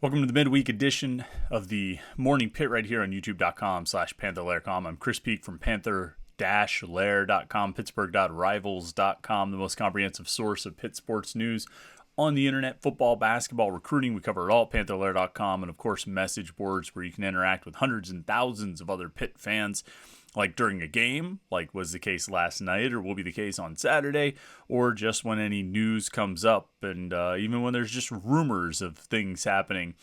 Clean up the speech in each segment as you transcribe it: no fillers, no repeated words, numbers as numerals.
Welcome to the midweek edition of the Morning Pitt right here on youtube.com/Panther-Lair.com. I'm Chris Peak from Panther-Lair.com, Pittsburgh.rivals.com, the most comprehensive source of Pitt sports news on the internet, football, basketball, recruiting. We cover it all at Panther-Lair.com, and of course message boards where you can interact with hundreds and thousands of other Pitt fans, like during a game, like was the case last night or will be the case on Saturday, or just when any news comes up. And even when there's just rumors of things happening,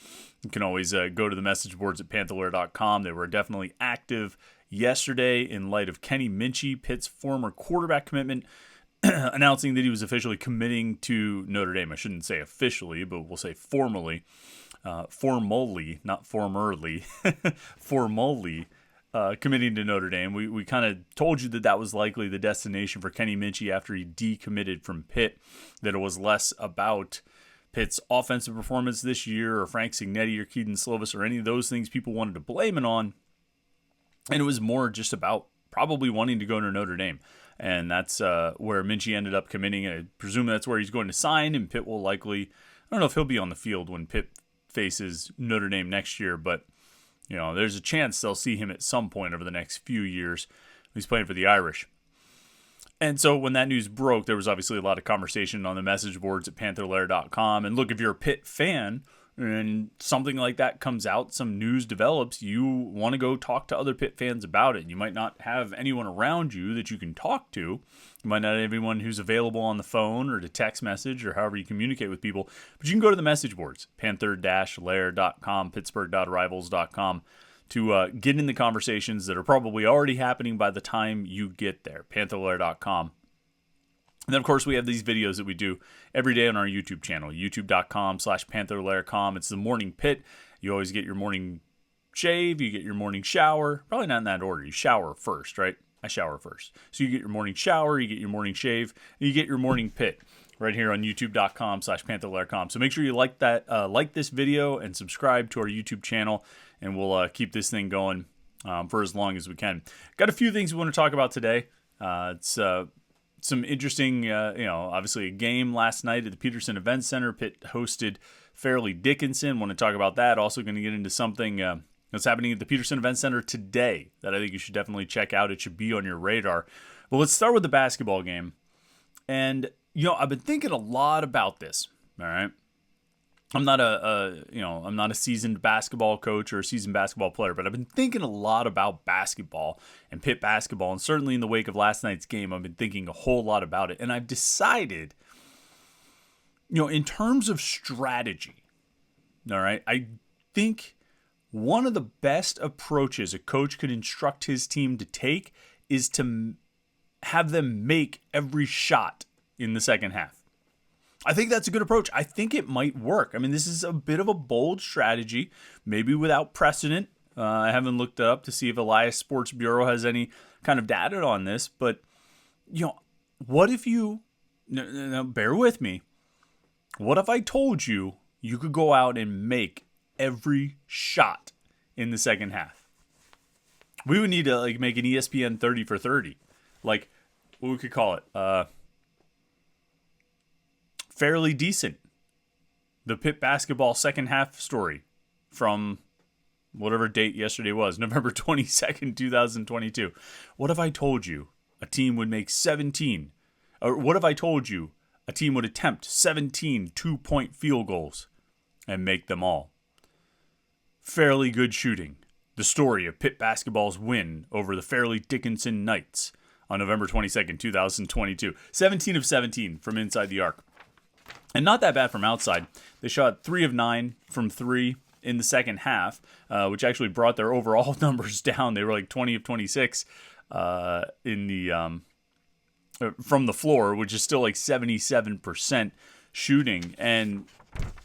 you can always go to the message boards at Panther-Lair.com. They were definitely active yesterday in light of Kenny Minchey, Pitt's former quarterback commitment, announcing that he was officially committing to Notre Dame. I shouldn't say officially, but we'll say formally. Formally, not formerly. Formally. Committing to Notre Dame. We kind of told you that was likely the destination for Kenny Minchey after he decommitted from Pitt, that it was less about Pitt's offensive performance this year or Frank Cignetti or Keaton Slovis or any of those things people wanted to blame it on. And it was more just about probably wanting to go to Notre Dame. And that's where Minchey ended up committing. I presume that's where he's going to sign, and Pitt will likely, I don't know if he'll be on the field when Pitt faces Notre Dame next year, but there's a chance they'll see him at some point over the next few years. He's playing for the Irish. And so when that news broke, there was obviously a lot of conversation on the message boards at Panther-Lair.com. And look, if you're a Pitt fan and something like that comes out, some news develops, you want to go talk to other Pitt fans about it. You might not have anyone around you that you can talk to. You might not have anyone who's available on the phone or to text message or however you communicate with people. But you can go to the message boards, Panther-Lair.com, Pittsburgh.rivals.com, to get in the conversations that are probably already happening by the time you get there, Panther-Lair.com. And then, of course, we have these videos that we do every day on our YouTube channel, youtube.com/Panther-Lair.com. It's the Morning Pitt. You always get your morning shave, you get your morning shower. Probably not in that order. You shower first, right? I shower first. So you get your morning shower, you get your morning shave, and you get your Morning Pitt right here on youtube.com/Panther-Lair.com. So make sure you like this video and subscribe to our YouTube channel, and we'll keep this thing going for as long as we can. Got a few things we want to talk about today. It's some interesting, obviously a game last night at the Petersen Events Center. Pitt hosted Fairleigh Dickinson. Want to talk about that. Also going to get into something that's happening at the Petersen Events Center today that I think you should definitely check out. It should be on your radar. But let's start with the basketball game. And, I've been thinking a lot about this, all right? I'm not a seasoned basketball coach or a seasoned basketball player, but I've been thinking a lot about basketball and Pitt basketball, and certainly in the wake of last night's game, I've been thinking a whole lot about it. And I've decided, in terms of strategy, all right, I think one of the best approaches a coach could instruct his team to take is to have them make every shot in the second half. I think that's a good approach. I think it might work. I mean, this is a bit of a bold strategy, maybe without precedent. I haven't looked it up to see if Elias Sports Bureau has any kind of data on this. But, what if you, now bear with me, what if I told you you could go out and make every shot in the second half? We would need to make an ESPN 30 for 30. What we could call it? Fairly Decent, the Pitt basketball second half story from whatever date yesterday was, November 22nd, 2022. What if I told you a team would make 17, or what if I told you a team would attempt 17 two-point field goals and make them all? Fairly good shooting. The story of Pitt basketball's win over the Fairleigh Dickinson Knights on November 22nd, 2022. 17 of 17 from inside the arc. And not that bad from outside. They shot 3 of 9 from 3 in the second half, which actually brought their overall numbers down. They were 20 of 26 in the from the floor, which is still 77% shooting. And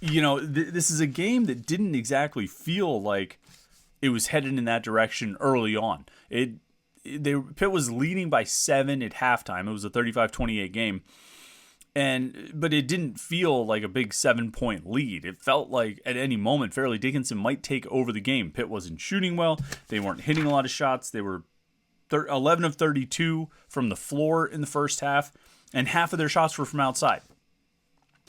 this is a game that didn't exactly feel like it was headed in that direction early on. Pitt was leading by 7 at halftime. It was a 35-28 game. But it didn't feel like a big 7-point lead. It felt like at any moment Fairleigh Dickinson might take over the game. Pitt wasn't shooting well. They weren't hitting a lot of shots. They were 11 of 32 from the floor in the first half, and half of their shots were from outside.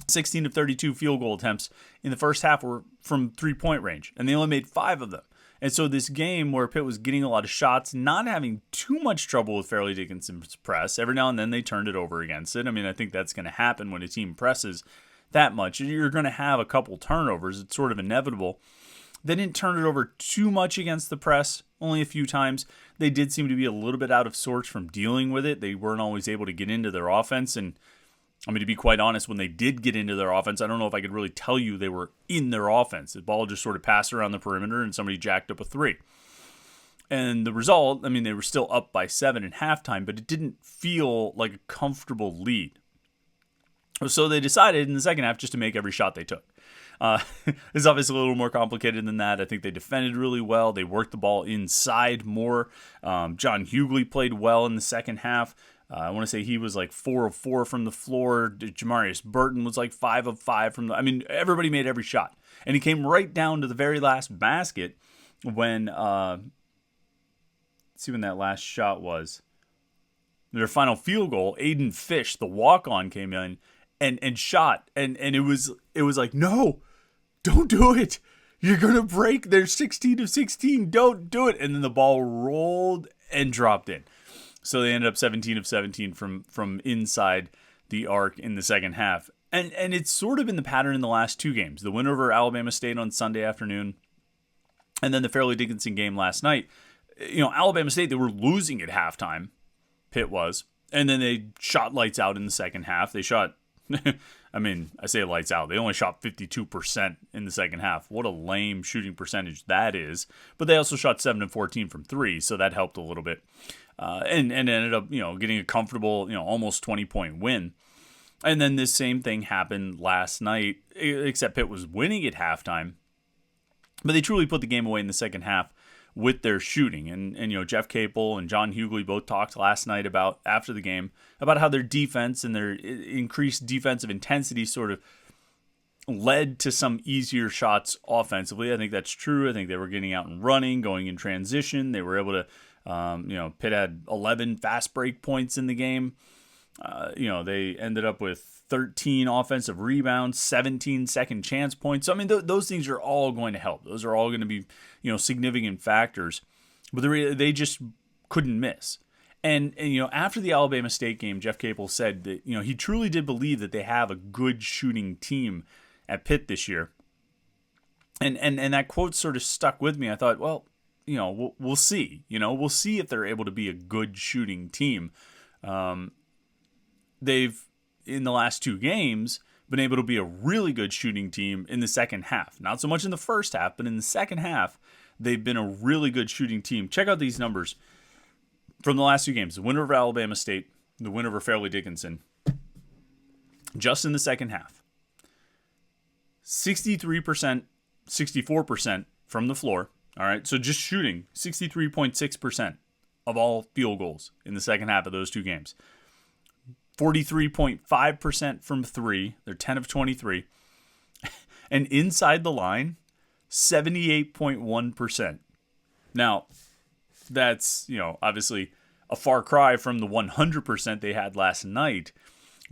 16 of 32 field goal attempts in the first half were from 3-point range, and they only made 5 of them. And so this game where Pitt was getting a lot of shots, not having too much trouble with Fairleigh Dickinson's press, every now and then they turned it over against it. I mean, I think that's going to happen when a team presses that much. You're going to have a couple turnovers. It's sort of inevitable. They didn't turn it over too much against the press, only a few times. They did seem to be a little bit out of sorts from dealing with it. They weren't always able to get into their offense, and I mean, to be quite honest, when they did get into their offense, I don't know if I could really tell you they were in their offense. The ball just sort of passed around the perimeter and somebody jacked up a 3. And the result, I mean, they were still up by 7 at halftime, but it didn't feel like a comfortable lead. So they decided in the second half just to make every shot they took. It's obviously a little more complicated than that. I think they defended really well. They worked the ball inside more. John Hughley played well in the second half. I want to say he was like 4 of 4 from the floor. Jamarius Burton was like 5 of 5 from the... I mean, everybody made every shot. And he came right down to the very last basket when... let's see when that last shot was. Their final field goal, Aiden Fish, the walk-on, came in and shot. And it was like, no, don't do it. You're going to break their 16 of 16. Don't do it. And then the ball rolled and dropped in. So they ended up 17 of 17 from inside the arc in the second half. And it's sort of been the pattern in the last 2 games. The win over Alabama State on Sunday afternoon, and then the Fairleigh Dickinson game last night. You know, Alabama State, they were losing at halftime. Pitt was. And then they shot lights out in the second half. They shot, I mean, I say lights out. They only shot 52% in the second half. What a lame shooting percentage that is. But they also shot 7 of 14 from 3, so that helped a little bit. And ended up, getting a comfortable, almost 20-point win. And then this same thing happened last night, except Pitt was winning at halftime. But they truly put the game away in the second half with their shooting. And Jeff Capel and John Hughley both talked last night after the game about how their defense and their increased defensive intensity sort of led to some easier shots offensively. I think that's true. I think they were getting out and running, going in transition. They were able to... Pitt had 11 fast break points in the game. They ended up with 13 offensive rebounds, 17 second chance points. So, I mean, those things are all going to help. Those are all going to be, significant factors. But they just couldn't miss. And after the Alabama State game, Jeff Capel said that, he truly did believe that they have a good shooting team at Pitt this year. And that quote sort of stuck with me. I thought, well, we'll see. We'll see if they're able to be a good shooting team. They've, in the last 2 games, been able to be a really good shooting team in the second half. Not so much in the first half, but in the second half, they've been a really good shooting team. Check out these numbers from the last 2 games. The winner over Alabama State, the winner over Fairleigh Dickinson. Just in the second half. 63%, 64% from the floor. All right, so just shooting, 63.6% of all field goals in the second half of those 2 games. 43.5% from 3. They're 10 of 23. And inside the line, 78.1%. Now, that's, obviously a far cry from the 100% they had last night.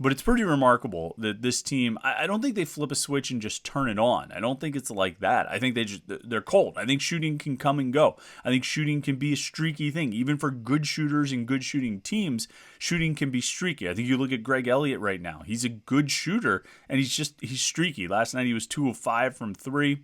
But it's pretty remarkable that this team, I don't think they flip a switch and just turn it on. I don't think it's like that. I think they're cold. I think shooting can come and go. I think shooting can be a streaky thing. Even for good shooters and good shooting teams, shooting can be streaky. I think you look at Greg Elliott right now. He's a good shooter, and he's streaky. Last night he was 2 of 5 from 3.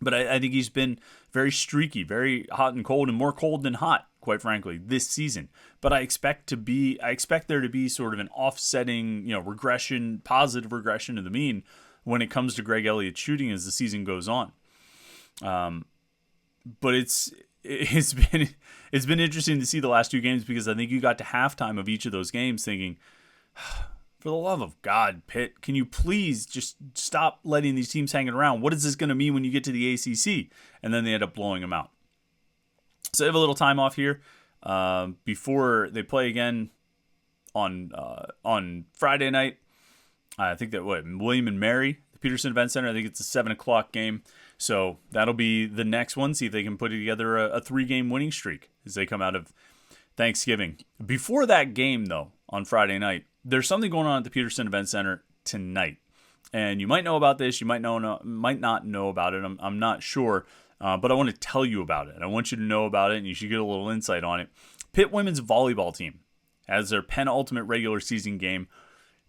But I think he's been very streaky, very hot and cold, and more cold than hot, quite frankly, this season. But I expect there to be sort of an offsetting, regression, positive regression to the mean when it comes to Greg Elliott's shooting as the season goes on. But it's been interesting to see the last 2 games, because I think you got to halftime of each of those games thinking, for the love of God, Pitt, can you please just stop letting these teams hanging around? What is this going to mean when you get to the ACC? And then they end up blowing them out. So they have a little time off here before they play again on Friday night. I think that William and Mary, the Petersen Events Center. I think it's a 7:00 game. So that'll be the next one. See if they can put together a 3-game winning streak as they come out of Thanksgiving. Before that game, though, on Friday night, there's something going on at the Petersen Events Center tonight. And you might know about this, you might not know about it. I'm not sure, but I want to tell you about it. I want you to know about it, and you should get a little insight on it. Pitt women's volleyball team has their penultimate regular season game.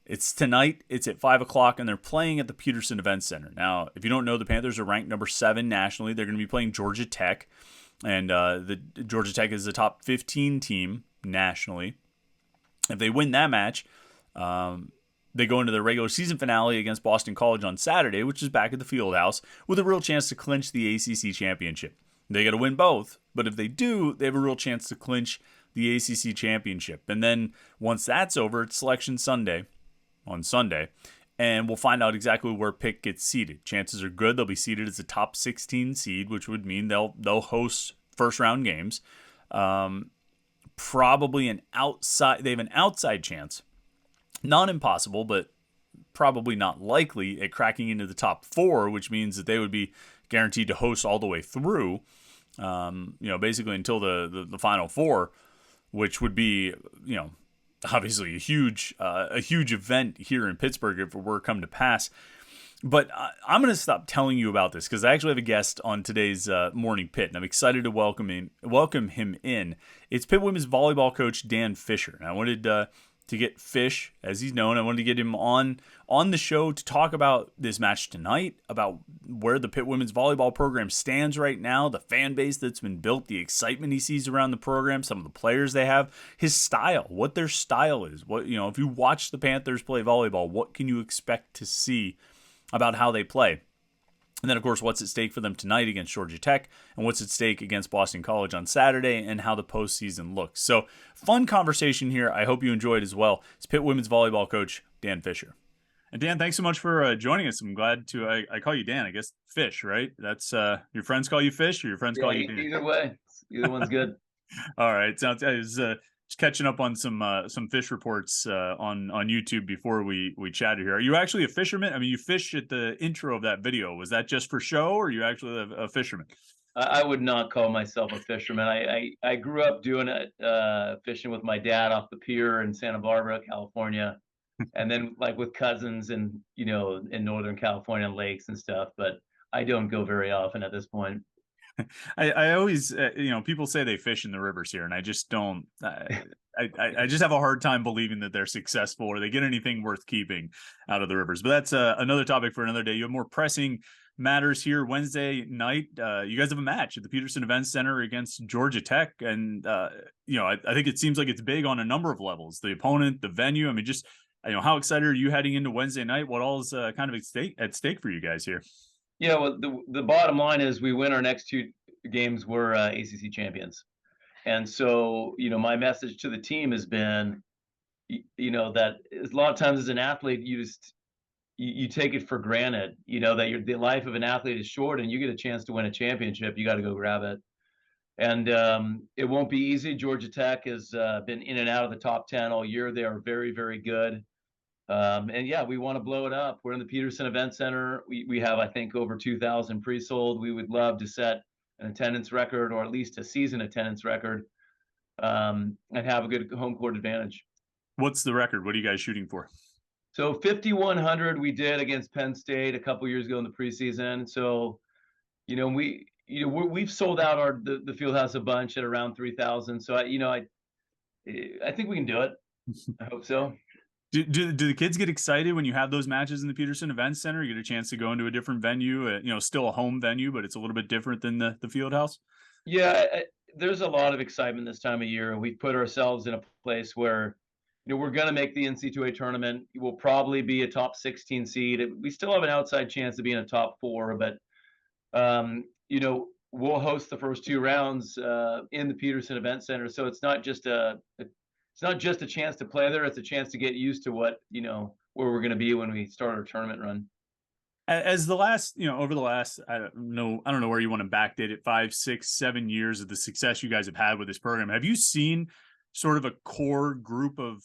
It's tonight. It's at 5 o'clock, and they're playing at the Petersen Events Center. Now, if you don't know, the Panthers are ranked number 7 nationally. They're going to be playing Georgia Tech, and the Georgia Tech is the top 15 team nationally. If they win that match, they go into their regular season finale against Boston College on Saturday, which is back at the Fieldhouse, with a real chance to clinch the ACC championship. They got to win both, but if they do, they have a real chance to clinch the ACC championship. And then once that's over, it's Selection Sunday on Sunday, and we'll find out exactly where Pitt gets seeded. Chances are good they'll be seeded as a top 16 seed, which would mean they'll host first round games. Probably they have an outside chance, not impossible, but probably not likely, at cracking into the top 4, which means that they would be guaranteed to host all the way through, basically until the Final Four, which would be, obviously a huge event here in Pittsburgh if it were to come to pass. But I'm going to stop telling you about this because I actually have a guest on today's Morning Pitt, and I'm excited to welcome him in. It's Pitt women's volleyball coach Dan Fisher. And I wanted to get Fish, as he's known, I wanted to get him on the show to talk about this match tonight, about where the Pitt women's volleyball program stands right now, the fan base that's been built, the excitement he sees around the program, some of the players they have, his style, what their style is. What, if you watch the Panthers play volleyball, what can you expect to see about how they play? And then, of course, what's at stake for them tonight against Georgia Tech, and what's at stake against Boston College on Saturday, and how the postseason looks. So, fun conversation here. I hope you enjoyed as well. It's Pitt women's volleyball coach Dan Fisher. And Dan, thanks so much for joining us. I'm glad to. I call you Dan. I guess Fish, right? That's your friends call you Fish, or your friends call you Dan? Either way, either one's good. All right, sounds. I was just catching up on some fish reports on YouTube before we chatted here. Are you actually a fisherman? I mean, you fish at the intro of that video. Was that just for show, or are you actually a fisherman? I would not call myself a fisherman. I grew up doing it, fishing with my dad off the pier in Santa Barbara, California, and then like with cousins and in Northern California lakes and stuff. But I don't go very often at this point. I always, people say they fish in the rivers here, and I just don't. I just have a hard time believing that they're successful or they get anything worth keeping out of the rivers. But that's another topic for another day. You have more pressing matters here Wednesday night. You guys have a match at the Petersen Events Center against Georgia Tech, and I think it seems like it's big on a number of levels. The opponent, the venue. I mean, just how excited are you heading into Wednesday night? What all is kind of at stake for you guys here? Yeah, well, the bottom line is we win our next 2 games, we're ACC champions. And so, my message to the team has been, that a lot of times as an athlete, you take it for granted, that the life of an athlete is short and you get a chance to win a championship, you got to go grab it. And it won't be easy. Georgia Tech has been in and out of the top 10 all year. They are very, very good. And yeah, we want to blow it up. We're in the Petersen Events Center. We have, I think, over 2,000 pre-sold. We would love to set an attendance record, or at least a season attendance record, and have a good home court advantage. What's the record? What are you guys shooting for? So 5,100 we did against Penn State a couple years ago in the preseason. So, we've sold out the Fieldhouse a bunch at around 3,000. So I think we can do it. I hope so. Do the kids get excited when you have those matches in the Petersen Events Center? You get a chance to go into a different venue, still a home venue, but it's a little bit different than the Fieldhouse? Yeah, there's a lot of excitement this time of year. We've put ourselves in a place where, we're going to make the NCAA tournament. We'll probably be a top 16 seed. We still have an outside chance of being a top 4, but, we'll host the first 2 rounds in the Petersen Events Center. So it's not just a chance to play there. It's a chance to get used to what, where we're going to be when we start our tournament run. As the last, over the last, I don't know where you want to backdate it, 5, 6, 7 years of the success you guys have had with this program. Have you seen sort of a core group of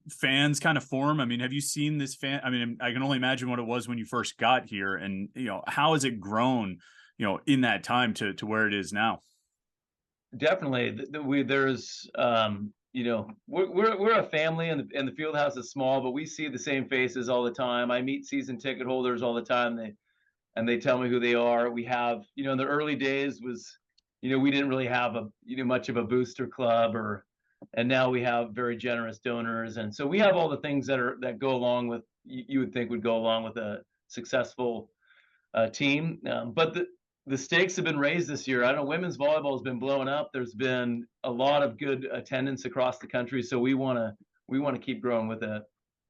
fans kind of form? I mean, have you seen this fan? I mean, I can only imagine what it was when you first got here, and how has it grown, in that time to where it is now? Definitely, there's we're a family, and the field house is small, but we see the same faces all the time. I meet season ticket holders all the time. They tell me who they are. We have, in the early days was, we didn't really have much of a booster club, and now we have very generous donors. And so we have all the things that go along with, you would think would go along with a successful team. But the stakes have been raised this year. I don't know, women's volleyball has been blowing up. There's been a lot of good attendance across the country. So we want to keep growing with it.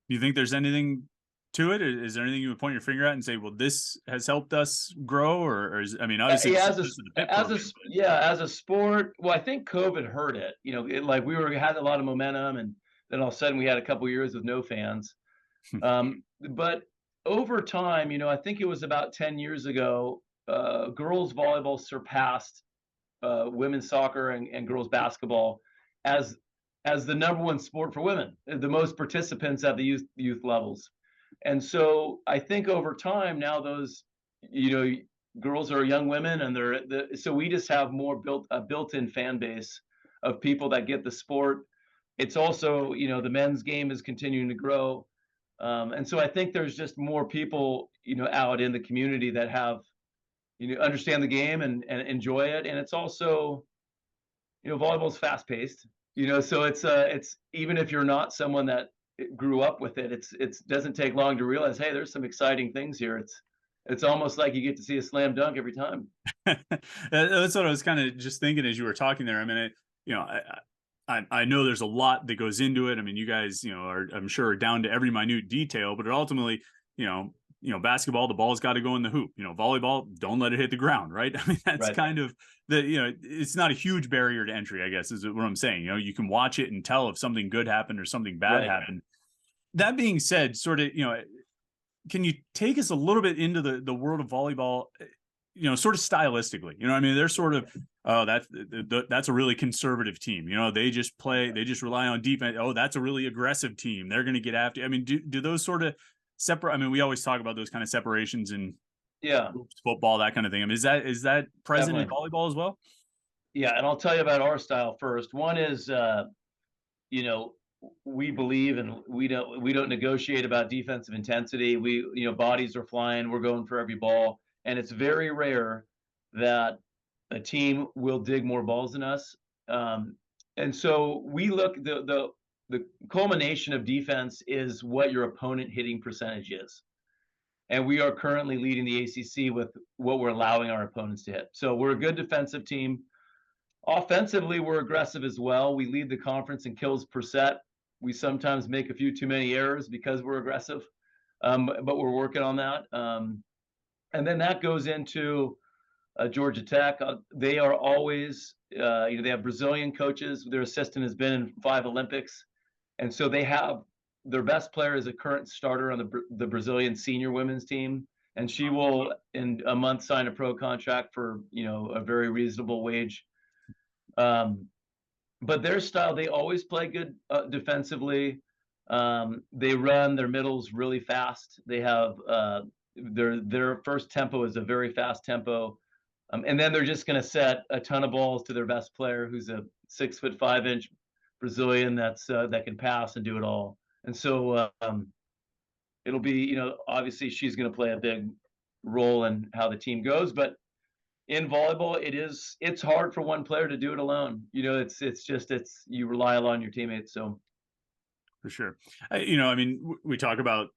Do you think there's anything to it? Is there anything you would point your finger at and say, well, this has helped us grow? Or I mean, obviously, Yeah, as a sport, well, I think COVID hurt it. Like had a lot of momentum, and then all of a sudden we had a couple of years with no fans. But over time, I think it was about 10 years ago, girls volleyball surpassed women's soccer and girls basketball as the number one sport for women, the most participants at the youth levels. And so I think over time now those, girls are young women, and so we just have a built-in fan base of people that get the sport. It's also, the men's game is continuing to grow. And so I think there's just more people, out in the community that have, understand the game and enjoy it. And it's also, volleyball is fast paced, so it's even if you're not someone that grew up with it, it doesn't take long to realize, hey, there's some exciting things here. It's almost like you get to see a slam dunk every time. That's what I was kind of just thinking as you were talking there. I mean, I know there's a lot that goes into it. I mean, you guys, I'm sure, are down to every minute detail, but it ultimately, basketball, the ball's got to go in the hoop. Volleyball, don't let it hit the ground, right? I mean, that's Right. kind of it's not a huge barrier to entry, I guess, is what I'm saying. You can watch it and tell if something good happened or something bad happened. That being said, sort of, can you take us a little bit into the world of volleyball, sort of stylistically? I mean, they're sort of, oh, that's a really conservative team. They just rely on defense. Oh, that's a really aggressive team. They're going to get after. I mean, do those sort of separate? I mean, we always talk about those kind of separations in football, that kind of thing. I mean, is that present in volleyball as well? Yeah, and I'll tell you about our style first. One is, we believe, and we don't negotiate about defensive intensity. Bodies are flying. We're going for every ball, and it's very rare that a team will dig more balls than us. And so we look, the culmination of defense is what your opponent hitting percentage is. And we are currently leading the ACC with what we're allowing our opponents to hit. So we're a good defensive team. Offensively, we're aggressive as well. We lead the conference in kills per set. We sometimes make a few too many errors because we're aggressive, but we're working on that. And then that goes into Georgia Tech. They are always, they have Brazilian coaches. Their assistant has been in 5 Olympics. And so they have their best player is a current starter on the Brazilian senior women's team. And she will, in a month, sign a pro contract for, a very reasonable wage. But their style, they always play good defensively. They run their middles really fast. They have their first tempo is a very fast tempo. And then they're just going to set a ton of balls to their best player, who's a 6'5" Brazilian that can pass and do it all. And so it'll be, obviously she's going to play a big role in how the team goes. But in volleyball, it's hard for one player to do it alone. You rely a lot on your teammates. So for sure. I mean, we talk about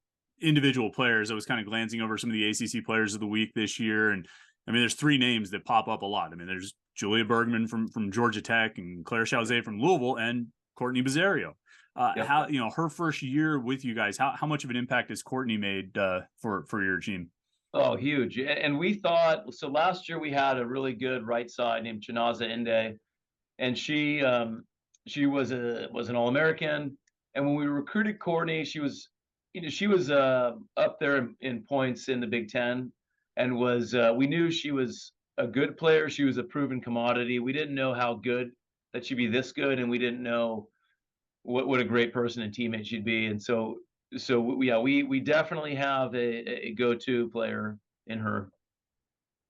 individual players. I was kind of glancing over some of the ACC players of the week this year, and I mean, there's 3 names that pop up a lot. I mean, there's Julia Bergman from Georgia Tech, and Claire Chauvet from Louisville, and Courtney Bizzario. How her first year with you guys? How much of an impact has Courtney made for your team? Oh, huge. And we thought, so last year we had a really good right side named Chinaza Inde, and she was an All-American. And when we recruited Courtney, she was up there in points in the Big Ten, and we knew she was a good player. She was a proven commodity. We didn't know how good that she'd be this good, and we didn't know what a great person and teammate she'd be. And so yeah, we definitely have a go-to player in her.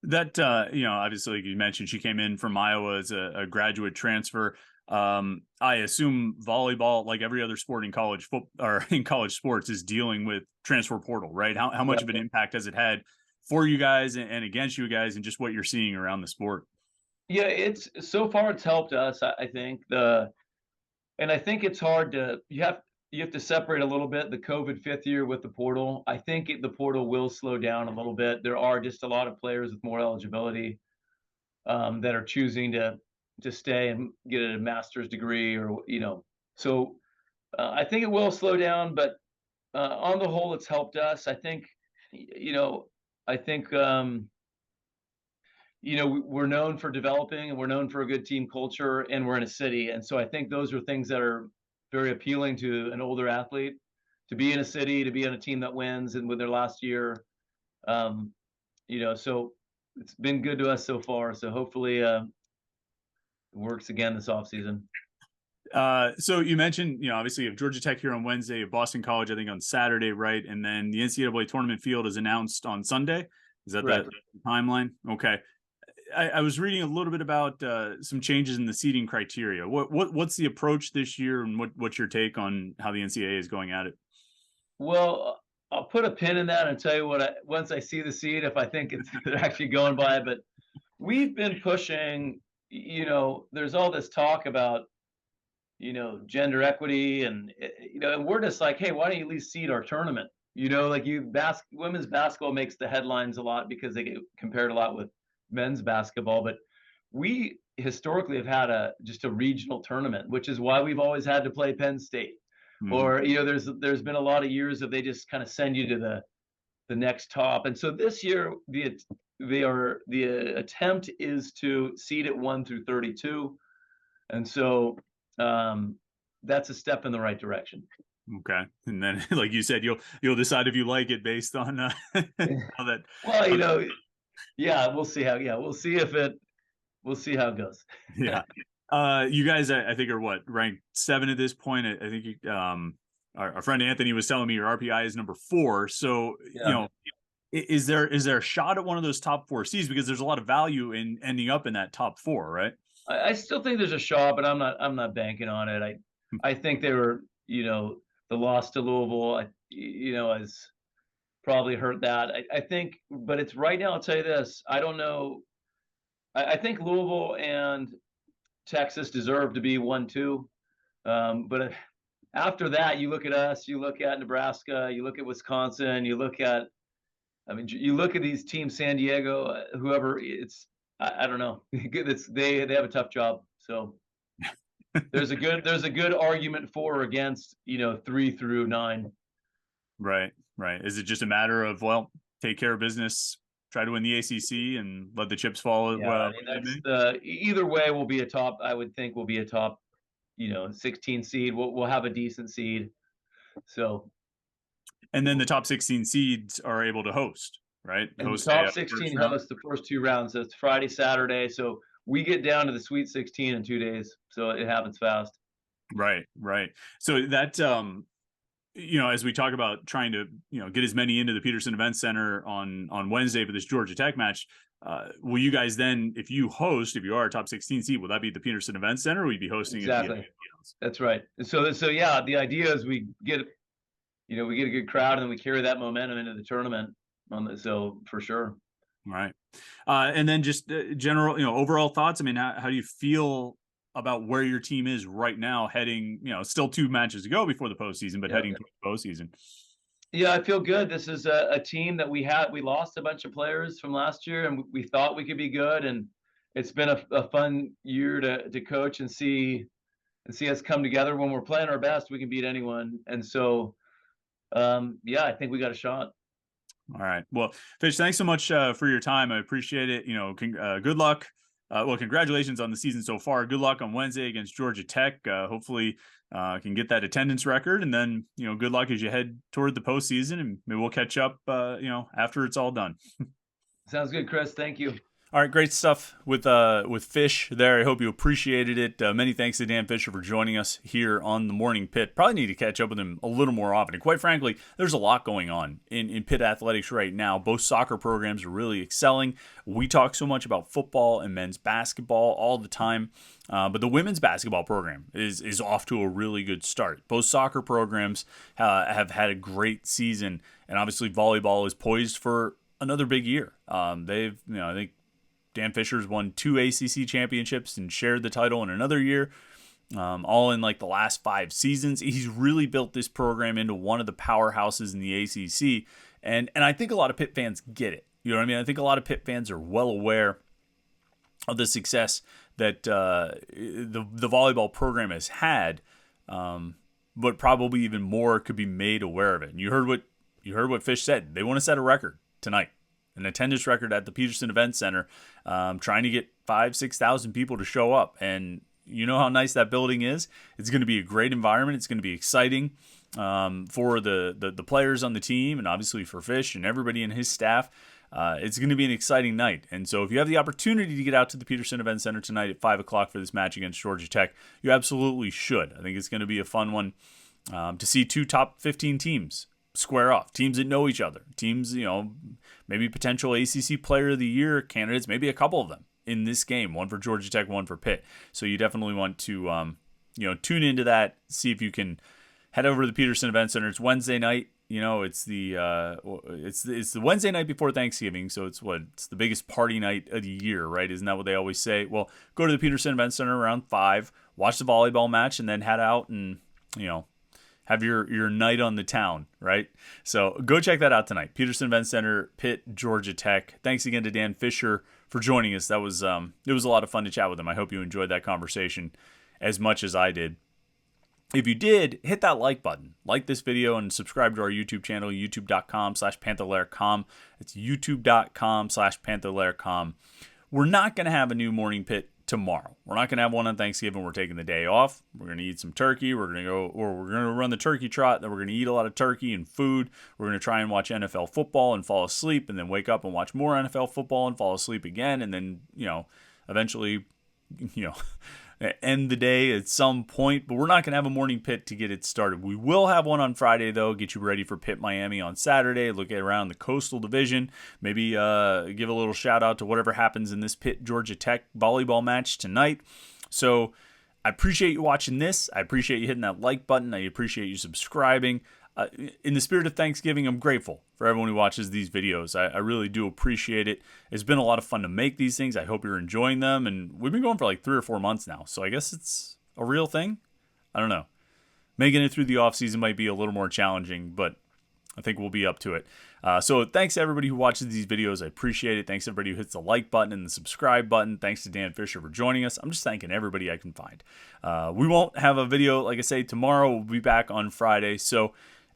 That obviously, like you mentioned, she came in from Iowa as a graduate transfer. I assume volleyball, like every other sport in college football or in college sports, is dealing with transfer portal, right? How much Yeah. of an impact has it had for you guys and against you guys, and just what you're seeing around the sport? Yeah, it's so far it's helped us. I think and I think it's hard to you have to separate a little bit the COVID fifth year with the portal. I think the portal will slow down a little bit. There are just a lot of players with more eligibility that are choosing to stay and get a master's degree, or so I think it will slow down, but on the whole, it's helped us. I think, you know, I think we're known for developing, and we're known for a good team culture, and we're in a city, and so I think those are things that are very appealing to an older athlete, to be in a city, to be on a team that wins and with their last year. Um, so it's been good to us so far. So hopefully, it works again this offseason. So you mentioned, obviously you have Georgia Tech here on Wednesday, you have Boston College, I think, on Saturday, right? And then the NCAA tournament field is announced on Sunday. Is that Correct. the timeline? Okay. I was reading a little bit about some changes in the seeding criteria. What's the approach this year, and what's your take on how the NCAA is going at it? Well, I'll put a pin in that and tell you once I see the seed, if I think it's they're actually going by it. But we've been pushing. There's all this talk about gender equity, and and we're just like, hey, why don't you at least seed our tournament? Like women's basketball makes the headlines a lot because they get compared a lot with men's basketball, but we historically have had just a regional tournament, which is why we've always had to play Penn State. Mm-hmm. Or there's been a lot of years of they just kind of send you to the next top, and so this year the attempt is to seed it 1 through 32, and so that's a step in the right direction. Okay, and then, like you said, you'll decide if you like it based on how that. Well, yeah, we'll see how. Yeah, we'll see how it goes. Yeah. You guys, I think, are what, ranked 7 at this point. I think our friend Anthony was telling me your RPI is number 4. So, Yeah. is there a shot at one of those top 4 seeds, because there's a lot of value in ending up in that top 4, right? I still think there's a shot, but I'm not banking on it. I think they were, the loss to Louisville, has probably hurt that. I think, but it's right now. I'll tell you this. I don't know. I think Louisville and Texas deserve to be 1-2. But after that, you look at us, you look at Nebraska, you look at Wisconsin, you look at these teams, San Diego, whoever. I don't know. They have a tough job. So there's a good argument for or against 3 through 9. Right. Is it just a matter of, well, take care of business, try to win the ACC, and let the chips fall? Yeah, I mean, that's either way will be a top. I would think will be a top 16 seed. We'll have a decent seed. So, and then the top 16 seeds are able to host, right? and Host the top 16 hosts the first 2 rounds. So it's Friday, Saturday. So we get down to the Sweet 16 in 2 days. So it happens fast. Right. So that, as we talk about trying to, get as many into the Petersen Events Center on Wednesday for this Georgia Tech match, will you guys then, if you are a top 16 seed, will that be the Petersen Events Center, or will you be hosting exactly? It? That's right. So yeah, the idea is we get a good crowd, and then we carry that momentum into the tournament. So for sure. Right. And then just general, overall thoughts. I mean, how do you feel about where your team is right now, heading, still 2 matches to go before the postseason, but heading towards the postseason? Yeah, I feel good. This is a team that we lost a bunch of players from last year, and we thought we could be good. And it's been a fun year to coach and see us come together. When we're playing our best, we can beat anyone. And so, I think we got a shot. All right. Well, Fish, thanks so much for your time. I appreciate it. Good luck. Congratulations on the season so far. Good luck on Wednesday against Georgia Tech. Hopefully can get that attendance record, and then, good luck as you head toward the postseason, and maybe we'll catch up, after it's all done. Sounds good, Chris. Thank you. All right, great stuff with Fish there. I hope you appreciated it. Many thanks to Dan Fisher for joining us here on the Morning Pit. Probably need to catch up with him a little more often. And quite frankly, there's a lot going on in Pitt athletics right now. Both soccer programs are really excelling. We talk so much about football and men's basketball all the time, but the women's basketball program is off to a really good start. Both soccer programs have had a great season, and obviously volleyball is poised for another big year. I think Dan Fisher's won 2 ACC championships and shared the title in another year, all in like the last 5 seasons. He's really built this program into one of the powerhouses in the ACC, and I think a lot of Pitt fans get it. You know what I mean? I think a lot of Pitt fans are well aware of the success that the volleyball program has had, but probably even more could be made aware of it. And you heard what Fish said. They want to set a record tonight. An attendance record at the Petersen Events Center, trying to get 5,000-6,000 people to show up. And you know how nice that building is. It's going to be a great environment. It's going to be exciting for the players on the team, and obviously for Fish and everybody in his staff. It's going to be an exciting night. And so if you have the opportunity to get out to the Petersen Events Center tonight at 5 o'clock for this match against Georgia Tech, you absolutely should. I think it's going to be a fun one to see 2 top 15 teams square off, teams that know each other, teams, maybe potential ACC Player of the Year candidates, maybe a couple of them in this game, one for Georgia Tech, one for Pitt. So you definitely want to, tune into that, see if you can head over to the Petersen Events Center. It's Wednesday night. It's the Wednesday night before Thanksgiving, so it's the biggest party night of the year, right? Isn't that what they always say? Well, go to the Petersen Events Center around 5, watch the volleyball match, and then head out and have your night on the town, right? So go check that out tonight. Petersen Events Center, Pitt, Georgia Tech. Thanks again to Dan Fisher for joining us. That was it was a lot of fun to chat with him. I hope you enjoyed that conversation as much as I did. If you did, hit that like button. Like this video and subscribe to our YouTube channel, youtube.com/Panther-Lair.com. It's youtube.com/Panther-Lair.com. We're not going to have a new Morning Pit tomorrow. We're not going to have one on Thanksgiving. We're taking the day off. We're going to eat some turkey. We're going to run the turkey trot. Then we're going to eat a lot of turkey and food. We're going to try and watch NFL football and fall asleep, and then wake up and watch more NFL football and fall asleep again, and then, eventually, end the day at some point. But we're not going to have a Morning Pit to get it started. We will have one on Friday, though. Get you ready for Pitt Miami on Saturday. Look at around the Coastal Division. Maybe give a little shout out to whatever happens in this Pitt Georgia Tech volleyball match tonight. So I appreciate you watching this. I appreciate you hitting that like button. I appreciate you subscribing. In the spirit of Thanksgiving, I'm grateful for everyone who watches these videos. I really do appreciate it. It's been a lot of fun to make these things. I hope you're enjoying them. And we've been going for like 3 or 4 months now. So I guess it's a real thing. I don't know. Making it through the off season might be a little more challenging, but I think we'll be up to it. So thanks to everybody who watches these videos. I appreciate it. Thanks to everybody who hits the like button and the subscribe button. Thanks to Dan Fisher for joining us. I'm just thanking everybody I can find. We won't have a video, like I say, tomorrow. We'll be back on Friday. So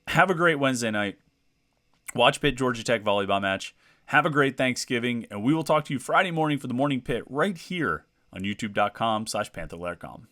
have a great Wednesday night. Watch Pitt Georgia Tech volleyball match. Have a great Thanksgiving, and we will talk to you Friday morning for the Morning Pit right here on youtube.com/Panther-Lair.com.